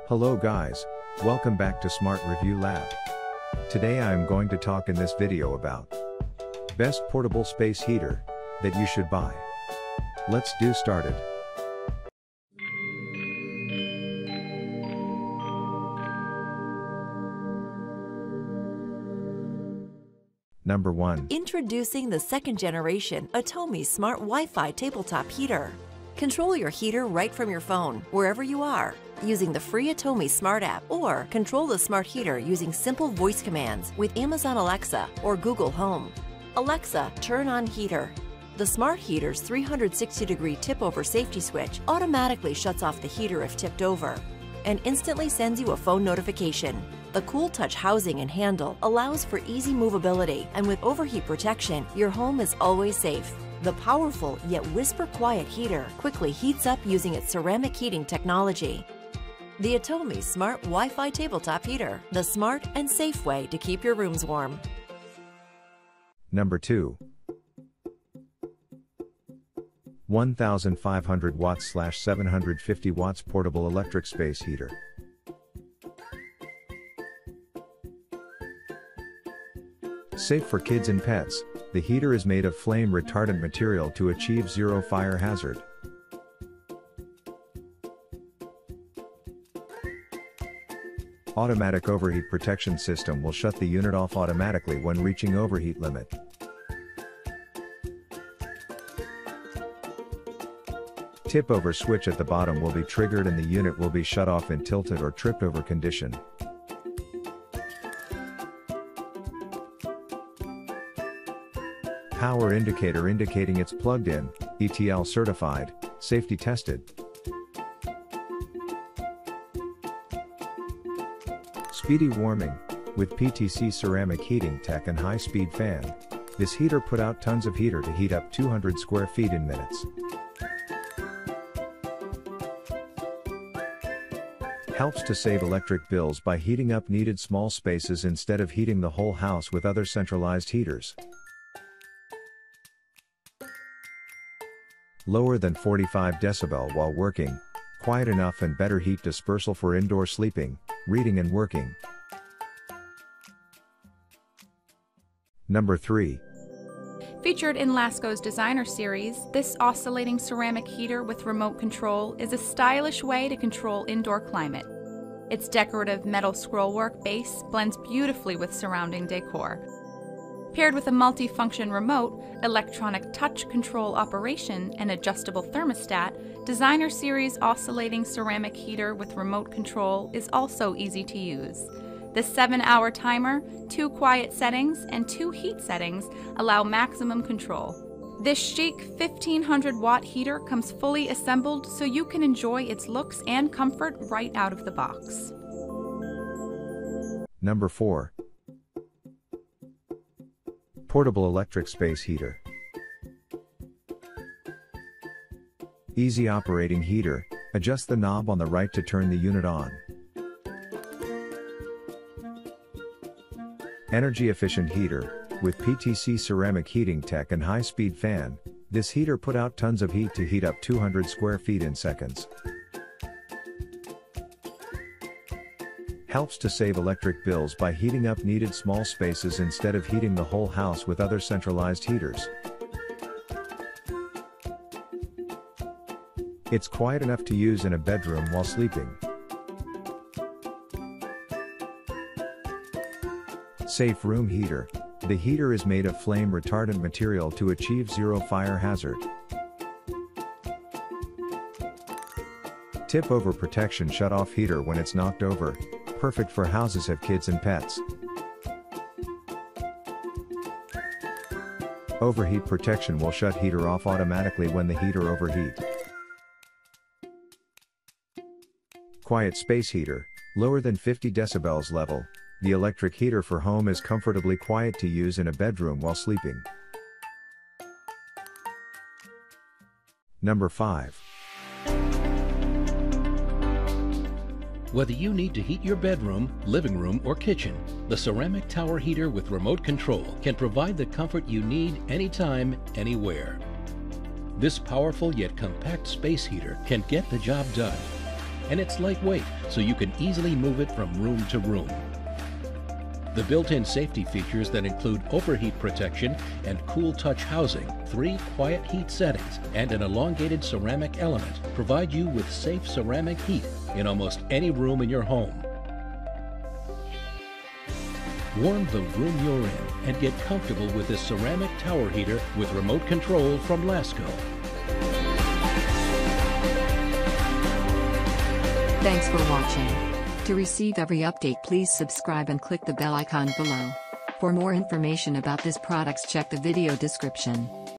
Hello guys, welcome back to Smart Review Lab. Today I am going to talk in this video about best portable space heater that you should buy. Let's do started. Number 1. Introducing the second generation Atomi Smart Wi-Fi Tabletop Heater. Control your heater right from your phone, wherever you are, using the free Atomi Smart app, or control the smart heater using simple voice commands with Amazon Alexa or Google Home. Alexa, turn on heater. The smart heater's 360-degree tip-over safety switch automatically shuts off the heater if tipped over and instantly sends you a phone notification. The Cool Touch housing and handle allows for easy movability, and with overheat protection, your home is always safe. The powerful yet whisper-quiet heater quickly heats up using its ceramic heating technology. The Atomi Smart Wi-Fi Tabletop Heater, the smart and safe way to keep your rooms warm. Number 2. 1500 watts / 750 watts portable electric space heater. Safe for kids and pets, the heater is made of flame retardant material to achieve zero fire hazard. Automatic overheat protection system will shut the unit off automatically when reaching overheat limit. Tip over switch at the bottom will be triggered and the unit will be shut off in tilted or tripped over condition. Power indicator indicating it's plugged in, ETL certified, safety tested. Speedy warming, with PTC ceramic heating tech and high-speed fan, this heater put out tons of heater to heat up 200 square feet in minutes. Helps to save electric bills by heating up needed small spaces instead of heating the whole house with other centralized heaters. Lower than 45 decibel while working, quiet enough and better heat dispersal for indoor sleeping, reading and working. Number 3. Featured in Lasko's designer series, this oscillating ceramic heater with remote control is a stylish way to control indoor climate. Its decorative metal scrollwork base blends beautifully with surrounding decor. Paired with a multi-function remote, electronic touch control operation, and adjustable thermostat, designer series oscillating ceramic heater with remote control is also easy to use. The 7-hour timer, 2 quiet settings, and 2 heat settings allow maximum control. This chic 1500-watt heater comes fully assembled so you can enjoy its looks and comfort right out of the box. Number 4. Portable electric space heater. Easy operating heater, adjust the knob on the right to turn the unit on. Energy efficient heater, with PTC ceramic heating tech and high-speed fan, this heater put out tons of heat to heat up 200 square feet in seconds. Helps to save electric bills by heating up needed small spaces instead of heating the whole house with other centralized heaters. It's quiet enough to use in a bedroom while sleeping. Safe room heater. The heater is made of flame retardant material to achieve zero fire hazard. Tip over protection shut off heater when it's knocked over, perfect for houses have kids and pets. Overheat protection will shut heater off automatically when the heater overheat. Quiet space heater, lower than 50 decibels level. The electric heater for home is comfortably quiet to use in a bedroom while sleeping. Number 5. Whether you need to heat your bedroom, living room, or kitchen, the ceramic tower heater with remote control can provide the comfort you need anytime, anywhere. This powerful yet compact space heater can get the job done. and it's lightweight, so you can easily move it from room to room. The built-in safety features that include overheat protection and cool touch housing, 3 quiet heat settings, and an elongated ceramic element provide you with safe ceramic heat in almost any room in your home. Warm the room you're in and get comfortable with this ceramic tower heater with remote control from Lasko. Thanks for watching. To receive every update, please subscribe and click the bell icon below. For more information about this products, check the video description.